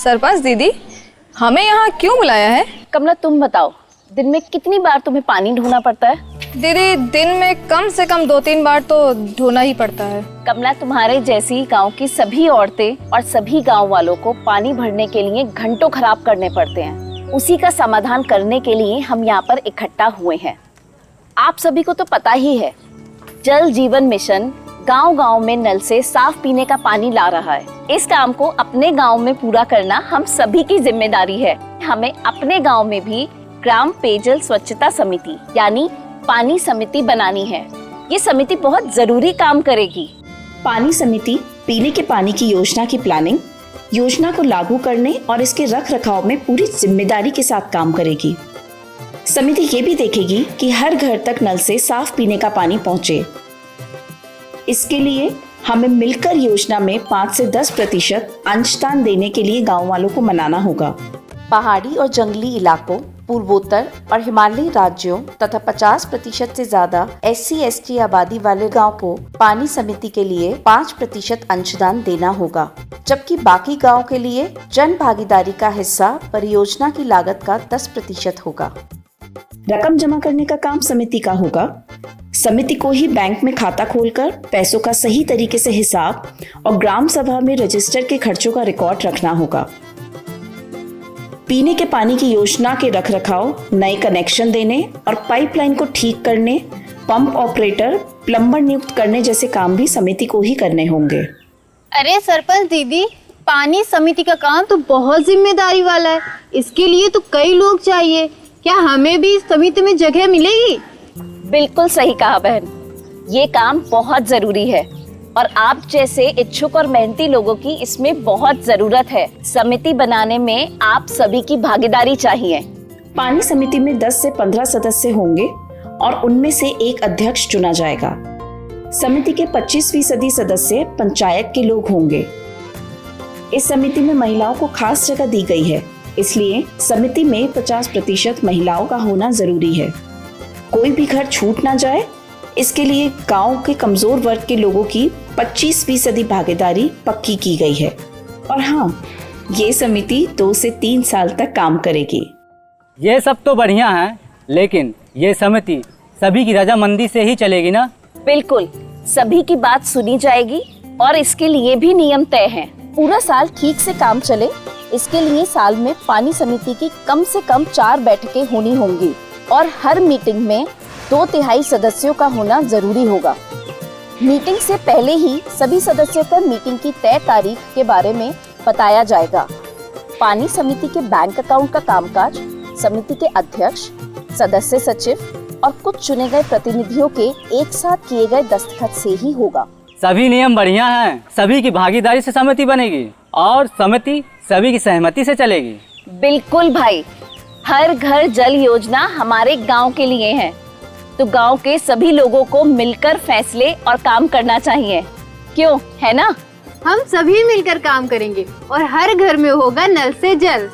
सरपंच दीदी, हमें यहाँ क्यों बुलाया है? कमला तुम बताओ, दिन में कितनी बार तुम्हें पानी ढोना पड़ता है? दीदी, दिन में कम से कम 2-3 बार तो ढोना ही पड़ता है। कमला, तुम्हारे जैसी गांव की सभी औरतें और सभी गांव वालों को पानी भरने के लिए घंटों खराब करने पड़ते हैं। उसी का समाधान करने के लिए हम यहाँ पर इकट्ठा हुए हैं। आप सभी को तो पता ही है, जल जीवन मिशन गांव-गांव में नल से साफ पीने का पानी ला रहा है। इस काम को अपने गांव में पूरा करना हम सभी की जिम्मेदारी है। हमें अपने गांव में भी ग्राम पेयजल स्वच्छता समिति यानी पानी समिति बनानी है। ये समिति बहुत जरूरी काम करेगी। पानी समिति पीने के पानी की योजना की प्लानिंग, योजना को लागू करने और इसके रख रखाव में पूरी जिम्मेदारी के साथ काम करेगी। समिति ये भी देखेगी कि हर घर तक नल से साफ पीने का पानी पहुंचे। इसके लिए हमें मिलकर योजना में 5 से 10% अंशदान देने के लिए गांव वालों को मनाना होगा। पहाड़ी और जंगली इलाकों, पूर्वोत्तर और हिमालयी राज्यों तथा 50% से ज्यादा SC/ST आबादी वाले गांव को पानी समिति के लिए 5% अंशदान देना होगा, जबकि बाकी गांव के लिए जन भागीदारी का हिस्सा परियोजना की लागत का 10% होगा। रकम जमा करने का काम समिति का होगा। समिति को ही बैंक में खाता खोलकर पैसों का सही तरीके से हिसाब और ग्राम सभा में रजिस्टर के खर्चों का रिकॉर्ड रखना होगा। पीने के पानी की योजना के रखरखाव, नए कनेक्शन देने और पाइपलाइन को ठीक करने, पंप ऑपरेटर, प्लम्बर नियुक्त करने जैसे काम भी समिति को ही करने होंगे। अरे सरपंच दीदी, पानी समिति का काम तो बहुत जिम्मेदारी वाला है। इसके लिए तो कई लोग चाहिए। क्या हमें भी इस समिति में जगह मिलेगी? बिल्कुल सही कहा बहन, ये काम बहुत जरूरी है और आप जैसे इच्छुक और मेहनती लोगों की इसमें बहुत जरूरत है। समिति बनाने में आप सभी की भागीदारी चाहिए। पानी समिति में 10 से 15 सदस्य होंगे और उनमें से एक अध्यक्ष चुना जाएगा। समिति के 25% सदस्य पंचायत के लोग होंगे। इस समिति में महिलाओं को खास जगह दी गई है, इसलिए समिति में 50% महिलाओं का होना जरूरी है। कोई भी घर छूट ना जाए, इसके लिए गांव के कमजोर वर्ग के लोगों की 25% भागीदारी पक्की की गई है। और हाँ, ये समिति 2 से 3 साल तक काम करेगी। ये सब तो बढ़िया है, लेकिन ये समिति सभी की रजामंदी से ही चलेगी ना? बिल्कुल, सभी की बात सुनी जाएगी और इसके लिए भी नियम तय हैं। पूरा साल ठीक से काम चले, इसके लिए साल में पानी समिति की कम से कम 4 बैठकें होनी होंगी और हर मीटिंग में 2/3 सदस्यों का होना जरूरी होगा। मीटिंग से पहले ही सभी सदस्यों को मीटिंग की तय तारीख के बारे में बताया जाएगा। पानी समिति के बैंक अकाउंट का कामकाज समिति के अध्यक्ष, सदस्य सचिव और कुछ चुने गए प्रतिनिधियों के एक साथ किए गए दस्तखत से ही होगा। सभी नियम बढ़िया हैं, सभी की भागीदारी से समिति बनेगी और समिति सभी की सहमति से चलेगी। बिल्कुल भाई, हर घर जल योजना हमारे गांव के लिए है, तो गांव के सभी लोगों को मिलकर फैसले और काम करना चाहिए। क्यों, है ना? हम सभी मिलकर काम करेंगे और हर घर में होगा नल से जल।